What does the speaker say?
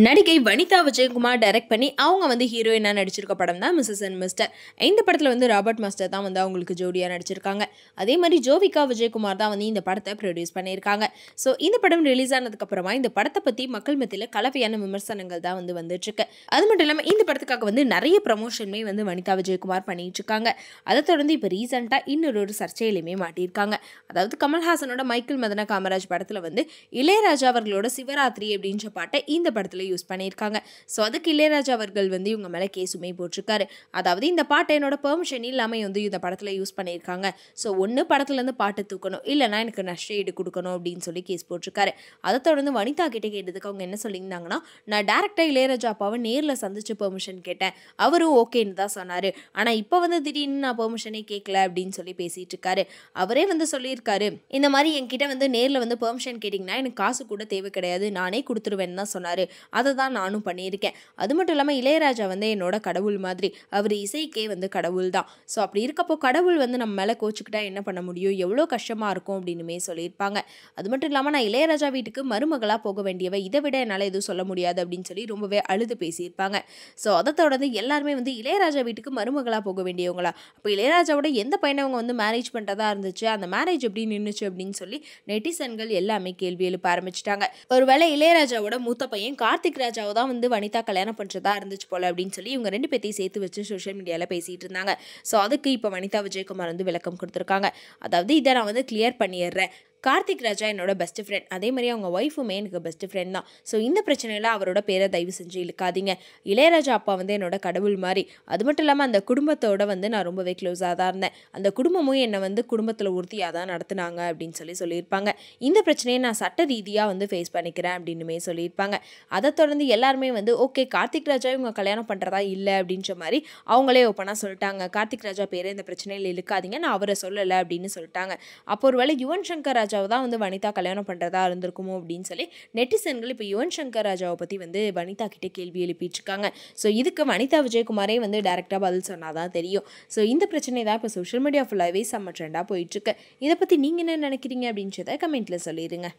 நடிகை வனிதா விஜயகுமார் டைரக்ட் பண்ணி அவங்க வந்து ஹீரோயினா நடிச்சிருக்க படம் தான் மிஸ்ஸஸ் அண்ட் மிஸ்டர். இந்த படத்தில் வந்து ராபர்ட் மாஸ்டர் தான் வந்து அவங்களுக்கு ஜோடியாக நடிச்சிருக்காங்க. அதே மாதிரி ஜோவிகா விஜயகுமார் தான் வந்து இந்த படத்தை ப்ரொடியூஸ் பண்ணியிருக்காங்க. ஸோ இந்த படம் ரிலீஸ் ஆனதுக்கப்புறமா இந்த படத்தை பற்றி மக்கள் மத்தியில் கலவையான விமர்சனங்கள் தான் வந்து வந்துட்டுருக்கு. அது மட்டும் இல்லாமல் இந்த படத்துக்காக வந்து நிறைய ப்ரமோஷனுமே வந்து வனிதா விஜயகுமார் பண்ணிட்டு இருக்காங்க. அதை தொடர்ந்து இப்போ ரீசெண்டாக இன்னொரு சர்ச்சையிலுமே மாட்டியிருக்காங்க. அதாவது கமல்ஹாசனோட மைக்கேல் மதன காமராஜ் படத்தில் வந்து இளையராஜா அவர்களோட சிவராத்திரி அப்படின்ற பாட்டை இந்த படத்தில் யூஸ் பண்ணியிருக்காங்க. ஸோ அதுக்கு இளையராஜா அவர்கள் வந்து இவங்க மேலே கேஸுமே போட்டிருக்காரு. அதாவது இந்த பாட்டை என்னோட பெர்மிஷன் இல்லாமல் வந்து இந்த படத்தில் யூஸ் பண்ணியிருக்காங்க. ஸோ ஒன்று படத்துலேருந்து பாட்டு தூக்கணும், இல்லைனா எனக்கு நஷ்ட ஈடு கொடுக்கணும் அப்படின்னு சொல்லி கேஸ் போட்டிருக்காரு. அதை தொடர்ந்து வனிதா கிட்டே கேட்டதுக்கு அவங்க என்ன சொல்லியிருந்தாங்கன்னா, நான் டேரக்டாக இளையராஜா அப்பாவை நேரில் சந்திச்சு பெர்மிஷன் கேட்டேன், அவரும் ஓகேன்னு தான் சொன்னார். ஆனால் இப்போ வந்து திடீர்னு நான் பெர்மிஷனே கேட்கல அப்படின்னு சொல்லி பேசிகிட்டு இருக்காரு. அவரே வந்து சொல்லியிருக்காரு, இந்த மாதிரி என்கிட்ட வந்து நேரில் வந்து பெர்மிஷன் கேட்டிங்கன்னா எனக்கு காசு கூட தேவை கிடையாது, நானே கொடுத்துருவேன்னு தான் சொன்னார். அதை தான் நானும் பண்ணியிருக்கேன். அது மட்டும் இல்லாமல் இளையராஜா வந்து என்னோட கடவுள் மாதிரி, அவர் இசைக்கே வந்து கடவுள் தான். ஸோ அப்படி இருக்கப்போ கடவுள் வந்து நம்ம மேலே கோச்சுக்கிட்டா என்ன பண்ண முடியும், எவ்வளோ கஷ்டமாக இருக்கும் அப்படின்னுமே சொல்லியிருப்பாங்க. அது மட்டும் இல்லாமல் நான் இளையராஜா வீட்டுக்கு மருமகளாக போக வேண்டியவை, இதை விட என்னால் எதுவும் சொல்ல முடியாது அப்படின்னு சொல்லி ரொம்பவே அழுது பேசியிருப்பாங்க. ஸோ அதை தொடர்ந்து எல்லாருமே வந்து இளையராஜா வீட்டுக்கு மருமகளாக போக வேண்டியவங்களா, அப்போ இளையராஜாவோட எந்த பையனை அவங்க வந்து மேரேஜ் பண்ணுறதா இருந்துச்சு, அந்த மேரேஜ் எப்படி நின்றுச்சு அப்படின்னு சொல்லி நெட்டிசன்கள் எல்லாமே கேள்வி எழுப்ப ஆரம்பிச்சிட்டாங்க. ஒருவேளை இளையராஜாவோட மூத்த பையன் கார்த்திக் ராஜாவை தான் வந்து வனிதா கல்யாணம் பண்ணுறதா இருந்துச்சு போல அப்படின்னு சொல்லி இவங்க ரெண்டு பேத்தையும் சேர்த்து வச்சு சோஷியல் மீடியாவில் பேசிகிட்டு இருந்தாங்க. ஸோ அதுக்கு இப்போ வனிதா விஜயகுமார் வந்து விளக்கம் கொடுத்துருக்காங்க. அதாவது இதை நான் வந்து கிளியர் பண்ணிடுறேன், கார்த்திக் ராஜா என்னோட பெஸ்ட் ஃப்ரெண்ட், அதே மாதிரி அவங்க ஒய்ஃபுமே எனக்கு பெஸ்ட் ஃப்ரெண்ட் தான். ஸோ இந்த பிரச்சனையில் அவரோட பேரை தயவு செஞ்சு இழுக்காதீங்க. இளையராஜா அப்பா வந்து என்னோட கடவுள் மாதிரி. அது மட்டும் இல்லாமல் அந்த குடும்பத்தோட வந்து நான் ரொம்பவே க்ளோஸாக தான் இருந்தேன். அந்த குடும்பமும் என்னை வந்து குடும்பத்தில் உறுதியாக தான் நடத்துனாங்க அப்படின்னு சொல்லியிருப்பாங்க. இந்த பிரச்சனையை நான் சட்ட ரீதியாக வந்து ஃபேஸ் பண்ணிக்கிறேன் அப்படின்னுமே சொல்லியிருப்பாங்க. அதை தொடர்ந்து எல்லாருமே வந்து ஓகே கார்த்திக் ராஜா இவங்க கல்யாணம் பண்ணுறதா இல்லை அப்படின்ற மாதிரி அவங்களே ஓப்பனாக சொல்லிட்டாங்க. கார்த்திக் ராஜா பேரை இந்த பிரச்சனையில் இழுக்காதீங்க, நான் அவரை சொல்லலை அப்படின்னு சொல்லிட்டாங்க. அப்போ ஒரு வேளை யுவன் சங்கர் ராஜாவை தான் வந்து வனிதா கல்யாணம் பண்ணுறதா இருந்திருக்குமோ அப்படின்னு சொல்லி நெட்டிசன்கள் இப்போ யுவன் சங்கர் ராஜாவை பற்றி வந்து வனிதா கிட்டே கேள்வி எழுப்பிட்டு இருக்காங்க. ஸோ இதுக்கு வனிதா விஜயகுமாரே வந்து டைரெக்டாக பதில் சொன்னால் தான் தெரியும். ஸோ இந்த பிரச்சனை தான் இப்போ சோஷியல் மீடியா ஃபுல்லாகவே செம்ம ட்ரெண்டாக போயிட்டுருக்கு. இதை பற்றி நீங்கள் என்ன நினைக்கிறீங்க அப்படின்றத கமெண்ட்டில் சொல்லிடுங்க.